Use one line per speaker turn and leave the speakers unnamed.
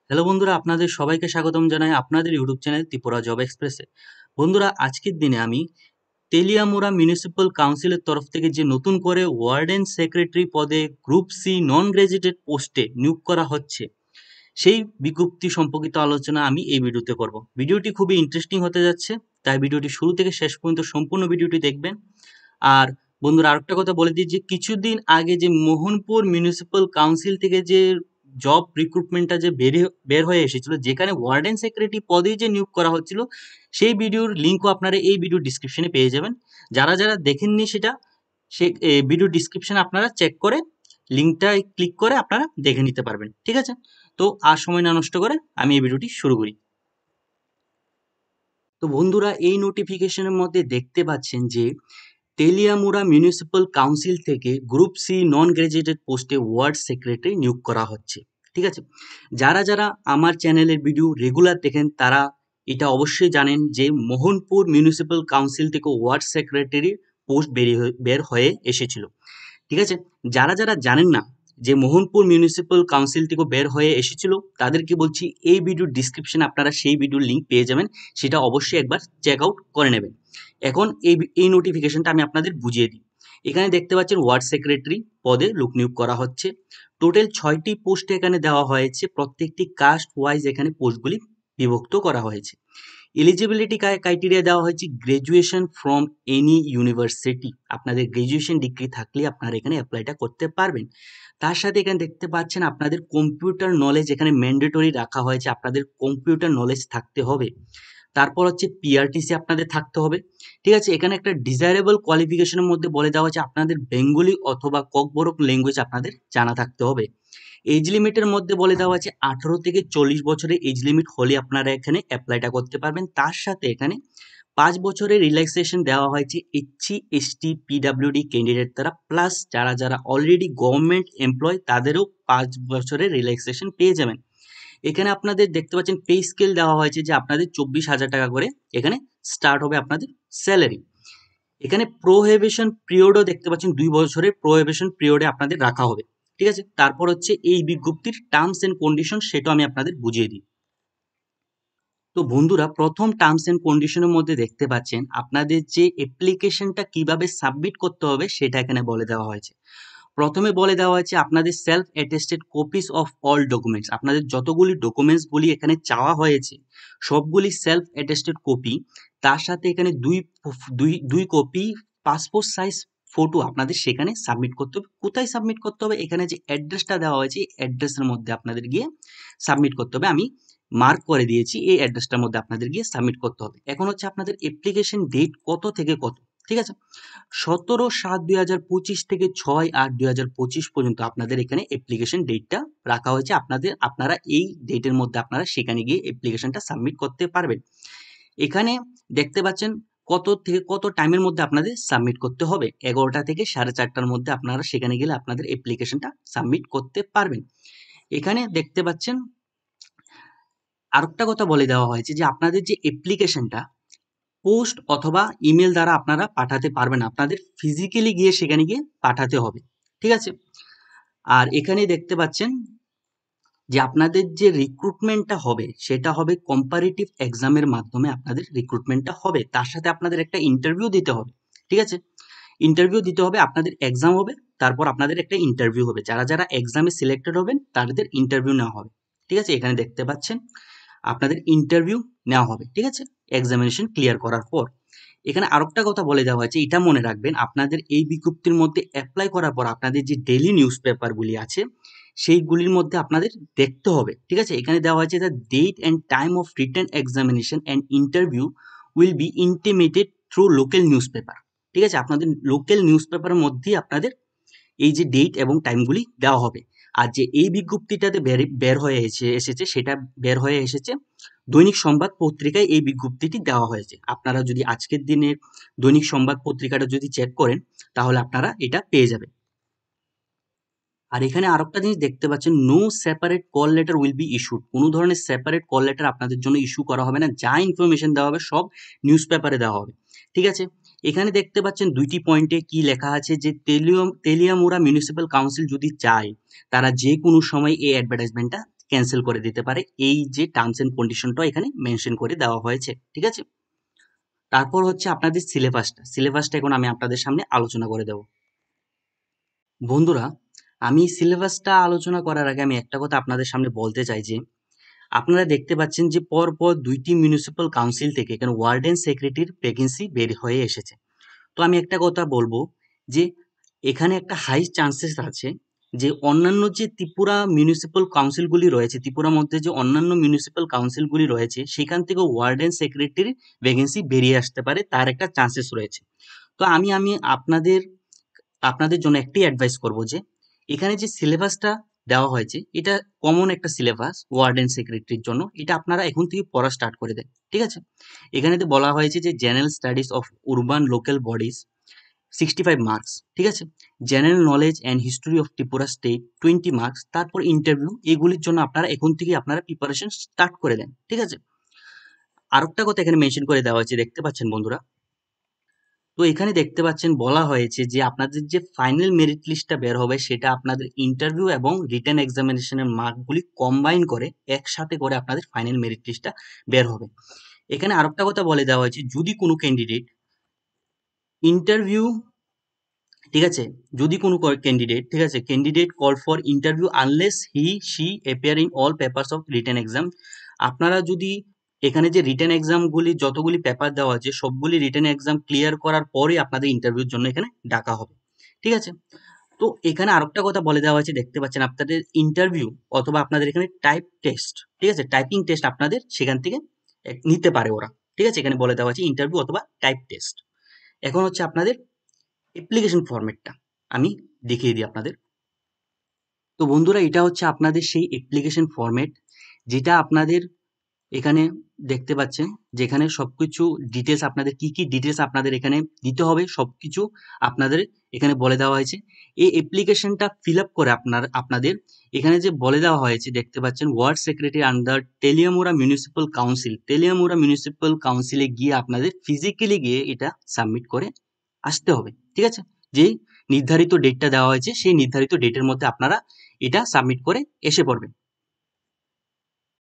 Hello বন্ধুরা, আপনাদের সবাইকে স্বাগতম জানাই আপনাদের ইউটিউব চ্যানেল ত্রিপুরা জব এক্সপ্রেসে। বন্ধুরা, আজকের দিনে আমি তেলিয়ামুড়া মিউনিসিপ্যাল কাউন্সিলের তরফ থেকে যে নতুন করে ওয়ার্ডেন সেক্রেটারি পদে গ্রুপ সি নন গ্র্যাজুয়েটেড পোস্টে নিয়োগ করা হচ্ছে, সেই বিজ্ঞপ্তি সম্পর্কিত আলোচনা আমি এই ভিডিওতে করব। ভিডিওটি খুবই ইন্টারেস্টিং হতে যাচ্ছে, তাই ভিডিওটি শুরু থেকে শেষ পর্যন্ত সম্পূর্ণ ভিডিওটি দেখবেন। আর বন্ধুরা, আরেকটা কথা বলে দিই যে কিছুদিন আগে যে মোহনপুর মিউনিসিপ্যাল কাউন্সিল থেকে যে জব রিক্রুটমেন্টটা যে বের হয়ে এসেছিল, যেখানে ওয়ার্ডেন সেক্রেটারি পদেই যে নিয়োগ করা হচ্ছিল, সেই ভিডিওর লিঙ্কও আপনারা এই ভিডিও ডিসক্রিপশনে পেয়ে যাবেন। যারা যারা দেখেননি সেটা, সে ভিডিও ডিসক্রিপশনে আপনারা চেক করে লিঙ্কটা ক্লিক করে আপনারা দেখে নিতে পারবেন। ঠিক আছে, তো আর সময় না নষ্ট করে আমি এই ভিডিওটি শুরু করি। তো বন্ধুরা, এই নোটিফিকেশনের মধ্যে দেখতে পাচ্ছেন যে তেলিয়ামুড়া মিউনিসিপ্যাল কাউন্সিল থেকে গ্রুপ সি নন গ্র্যাজুয়েটেড পোস্টে ওয়ার্ড সেক্রেটারি নিয়োগ করা হচ্ছে। ঠিক আছে, যারা যারা আমার চ্যানেলের ভিডিও রেগুলার দেখেন তারা এটা অবশ্যই জানেন যে মোহনপুর মিউনিসিপ্যাল কাউন্সিল থেকে ওয়ার্ড সেক্রেটারির পোস্ট বের হয়ে এসেছিল। ঠিক আছে, যারা যারা জানেন না যে মোহনপুর মিউনিসিপ্যাল কাউন্সিল থেকে বের হয়ে এসেছিল, তাদেরকে বলছি এই ভিডিওর ডিসক্রিপশনে আপনারা সেই ভিডিওর লিঙ্ক পেয়ে যাবেন, সেটা অবশ্যই একবার চেক আউট করে নেবেন। এখন এই নোটিফিকেশনটা আমি আপনাদের বুঝিয়ে দিই। এখানে দেখতে পাচ্ছেন ওয়ার্ড সেক্রেটারি পদে লোক নিয়োগ করা হচ্ছে। টোটাল 6টি পোস্ট এখানে দেওয়া হয়েছে, প্রত্যেকটি কাস্ট ওয়াইজ এখানে পোস্টগুলি বিভক্ত করা হয়েছে। এলিজিবিলিটি ক্রাইটেরিয়া দেওয়া হয়েছে গ্রাজুয়েশন ফ্রম এনি ইউনিভার্সিটি। আপনাদের গ্রাজুয়েশন ডিগ্রি থাকলে আপনারা এখানে অ্যাপ্লাইটা করতে পারবেন। তার সাথে এখানে দেখতে পাচ্ছেন আপনাদের কম্পিউটার নলেজ এখানে ম্যান্ডেটরি রাখা হয়েছে, আপনাদের কম্পিউটার নলেজ থাকতে হবে। তারপর হচ্ছে পিআরটিসি আপনাদের থাকতে হবে। ঠিক আছে, এখানে একটা ডিজায়ারেবল কোয়ালিফিকেশনের মধ্যে বলে দেওয়া হচ্ছে আপনাদের বেঙ্গলি অথবা ককবরক ল্যাঙ্গুয়েজ আপনাদের জানা থাকতে হবে। এজ লিমিটের মধ্যে বলে দেওয়া আছে 18 থেকে 40 বছরের এজ লিমিট হলে আপনারা এখানে অ্যাপ্লাইটা করতে পারবেন। তার সাথে এখানে 5 বছরের রিল্যাক্সেশন দেওয়া হয়েছে এসসি এসটি পিডাব্লিউডি ক্যান্ডিডেট দ্বারা, প্লাস যারা যারা অলরেডি গভর্নমেন্ট এমপ্লয় তাদেরও 5 বছরের রিল্যাক্সেশন পেয়ে যাবেন। এখানে আপনাদের দেখতে পাচ্ছেন পে স্কেল দেওয়া হয়েছে যে আপনাদের 24,000 টাকা করে এখানে স্টার্ট হবে আপনাদের স্যালারি। এখানে প্রোহিবিশন পিরিয়ডও দেখতে পাচ্ছেন 2 বছরের প্রোহিবিশন পিরিয়ডে আপনাদের রাখা হবে। ঠিক আছে, তারপর হচ্ছে এই বিজ্ঞপ্তির টার্মস এন্ড কন্ডিশন, সেটা আমি আপনাদের বুঝিয়ে দিই। তো বন্ধুরা, প্রথম টার্মস এন্ড কন্ডিশনের মধ্যে দেখতে পাচ্ছেন আপনাদের যে অ্যাপ্লিকেশনটা কিভাবে সাবমিট করতে হবে সেটা এখানে বলে দেওয়া হয়েছে। প্রথমে বলে দেওয়া হয়েছে আপনাদের self attested copies of all documents. আপনাদের যতগুলি ডকুমেন্টসগুলি এখানে চাওয়া হয়েছে সবগুলি সেলফ অ্যাটেস্টেড কপি। তার সাথে এখানে দুই কপি পাসপোর্ট সাইজ ফটো আপনাদের সেখানে সাবমিট করতে হবে। কোথায় সাবমিট করতে হবে? এখানে যে অ্যাড্রেসটা দেওয়া হয়েছে এই অ্যাড্রেসের মধ্যে আপনাদের গিয়ে সাবমিট করতে হবে। আমি মার্ক করে দিয়েছি, এই অ্যাড্রেসটার মধ্যে আপনাদের গিয়ে সাবমিট করতে হবে। এখন হচ্ছে আপনাদের অ্যাপ্লিকেশন ডেট কত থেকে কত। ঠিক আছে, 17/7/2025 থেকে 6/8/2025 পর্যন্ত আপনাদের এখানে অ্যাপ্লিকেশন ডেটটা রাখা হয়েছে। আপনারা এই ডেটের মধ্যে আপনারা সেখানে গিয়ে অ্যাপ্লিকেশনটা সাবমিট করতে পারবেন। এখানে দেখতে পাচ্ছেন কত থেকে কত টাইমের মধ্যে আপনাদের সাবমিট করতে হবে। 11টা থেকে 4:30টার মধ্যে আপনারা সেখানে গেলে আপনাদের অ্যাপ্লিকেশনটা সাবমিট করতে পারবেন। এখানে দেখতে পাচ্ছেন আরেকটা কথা বলে দেওয়া হয়েছে যে আপনাদের যে অ্যাপ্লিকেশনটা পোস্ট অথবা ইমেল দ্বারা আপনারা পাঠাতে পারবেন, আপনাদের ফিজিক্যালি গিয়ে সেখানে গিয়ে পাঠাতে হবে। ঠিক আছে, আর এখানে দেখতে পাচ্ছেন যে আপনাদের যে রিক্রুটমেন্টটা হবে সেটা হবে কম্পারেটিভ এক্সামের মাধ্যমে আপনাদের রিক্রুটমেন্টটা হবে। তার সাথে আপনাদের একটা ইন্টারভিউ দিতে হবে। ঠিক আছে, ইন্টারভিউ দিতে হবে, আপনাদের এক্সাম হবে, তারপর আপনাদের একটা ইন্টারভিউ হবে। যারা যারা এক্সামে সিলেক্টেড হবেন তাদের ইন্টারভিউ নেওয়া হবে। ঠিক আছে, এখানে দেখতে পাচ্ছেন আপনাদের ইন্টারভিউ নেওয়া হবে। ঠিক আছে, এক্সামিনেশন ক্লিয়ার করার পর এখানে আরেকটা কথা বলে দেওয়া হয়েছে, এটা মনে রাখবেন, আপনাদের এই বিজ্ঞপ্তির মধ্যে অ্যাপ্লাই করার পর আপনাদের যে ডেইলি নিউজ পেপারগুলি আছে সেইগুলির মধ্যে আপনাদের দেখতে হবে। ঠিক আছে, এখানে দেওয়া হয়েছে the date and time of written examination and interview will be intimated through local news paper. ঠিক আছে, আপনাদের লোকাল নিউজ পেপারের মধ্যেই আপনাদের এই যে ডেট এবং টাইমগুলি দেওয়া হবে। আর যে এই বিজ্ঞপ্তিটাতে বের হয়ে এসেছে সেটা বের হয়ে এসেছে দৈনিক সংবাদ পত্রিকায়, এই বিজ্ঞপ্তিটি দেওয়া হয়েছে। আপনারা যদি আজকের দিনের দৈনিক সংবাদ পত্রিকাটা যদি চেক করেন তাহলে আপনারা এটা পেয়ে যাবেন। আর এখানে আরেকটা জিনিস দেখতে পাচ্ছেন, no separate call letter will be issued. কোনো ধরনের সেপারেট কল লেটার আপনাদের জন্য ইস্যু করা হবে না, যা ইনফরমেশন দেওয়া হবে সব নিউজ পেপারে দেওয়া হবে। ঠিক আছে, এখানে দেখতে পাচ্ছেন 2টি পয়েন্টে কি লেখা আছে যে তেলিয়ামুড়া মিউনিসিপ্যাল কাউন্সিল যদি চায় তারা যে কোনো সময় এই অ্যাডভার্টাইজমেন্টটা ক্যান্সেল করে দিতে পারে। এই যে টার্মস এন্ড কন্ডিশনটা এখানে মেনশন করে দেওয়া হয়েছে, ঠিক আছে। তারপর হচ্ছে আপনাদের সিলেবাসটা এখন আমি আপনাদের সামনে আলোচনা করে দেব। বন্ধুরা, আমি সিলেবাসটা আলোচনা করার আগে আমি একটা কথা আপনাদের সামনে বলতে চাই যে আপনারা দেখতে পাচ্ছেন যে পরপর 2টি মিউনিসিপ্যাল কাউন্সিল থেকে এখানে ওয়ার্ডেন সেক্রেটারির ভ্যাকেন্সি বের হয়ে এসেছে। তো আমি একটা কথা বলবো যে এখানে একটা হাই চান্সেস আছে যে অন্যান্য যে ত্রিপুরা মিউনিসিপ্যাল কাউন্সিলগুলি রয়েছে, ত্রিপুরার মধ্যে যে অন্যান্য মিউনিসিপ্যাল কাউন্সিলগুলি রয়েছে সেখান থেকে ওয়ার্ডেন সেক্রেটারির ভ্যাকেন্সি বেরিয়ে আসতে পারে, তার একটা চান্সেস রয়েছে। তো আমি আপনাদের আপনাদের জন্য একটাই অ্যাডভাইস করব যে এখানে যে সিলেবাসটা দেওয়া হয়েছে এটা কমন একটা সিলেবাস ওয়ার্ডেন সেক্রেটারির জন্য, এটা আপনারা এখন থেকে পড়া স্টার্ট করে দেন, ঠিক আছে। এখানেতে বলা হয়েছে যে general studies of urban local bodies 65 marks, ঠিক আছে। General knowledge and history of Tripura state 20 marks, তারপর ইন্টারভিউ, এগুলির জন্য আপনারা এখন থেকে আপনারা প্রিপারেশন স্টার্ট করে দেন, ঠিক আছে। আরেকটা কথা এখানে মেনশন করে দেওয়া হয়েছে, দেখতে পাচ্ছেন বন্ধুরা। তো এখানে দেখতে পাচ্ছেন বলা হয়েছে যে আপনাদের যে ফাইনাল মেরিট লিস্টটা বের হবে সেটা আপনাদের ইন্টারভিউ এবং রিটেন এক্সামিনেশনের মার্কগুলি কম্বাইন করে একসাথে করে আপনাদের ফাইনাল মেরিট লিস্টটা বের হবে। এখানে আরেকটা কথা বলে দেওয়া হয়েছে, যদি কোনো ক্যান্ডিডেট ইন্টারভিউ, ঠিক আছে, যদি কোনো ক্যান্ডিডেট, ঠিক আছে, candidate call for interview unless he she appear in all papers of written exam, আপনারা যদি এখানে যে রিটেন এক্সামগুলি যতগুলি পেপার দেওয়া আছে সবগুলি রিটেন এক্সাম ক্লিয়ার করার পরে আপনাদের ইন্টারভিউর জন্য এখানে ডাকা হবে, ঠিক আছে। তো এখানে আরেকটা কথা বলে দেওয়া হয়েছে, দেখতে পাচ্ছেন আপনাদের ইন্টারভিউ অথবা আপনাদের এখানে টাইপ টেস্ট, ঠিক আছে, টাইপিং টেস্ট আপনাদের সেখান থেকে নিতে পারে ওরা, ঠিক আছে। এখানে বলে দেওয়া আছে ইন্টারভিউ অথবা টাইপ টেস্ট। এখন হচ্ছে আপনাদের অ্যাপ্লিকেশন ফরম্যাটটা আমি দেখিয়ে দিই আপনাদের। তো বন্ধুরা, এটা হচ্ছে আপনাদের সেই অ্যাপ্লিকেশন ফরম্যাট যেটা আপনাদের এখানে দেখতে পাচ্ছেন, যেখানে সবকিছু ডিটেলস আপনাদের কি কি ডিটেলস আপনাদের এখানে দিতে হবে সবকিছু আপনাদের এখানে বলে দেওয়া হয়েছে। এই অ্যাপ্লিকেশনটা ফিল আপ করে আপনাদের এখানে যে বলে দেওয়া হয়েছে, দেখতে পাচ্ছেন ward secretary under Teliamura municipal council, Teliamura municipal কাউন্সিলে গিয়ে আপনাদের ফিজিক্যালি গিয়ে এটা সাবমিট করে আসতে হবে, ঠিক আছে। যেই নির্ধারিত ডেটটা দেওয়া হয়েছে সেই নির্ধারিত ডেটের মধ্যে আপনারা এটা সাবমিট করে এসে পড়বেন,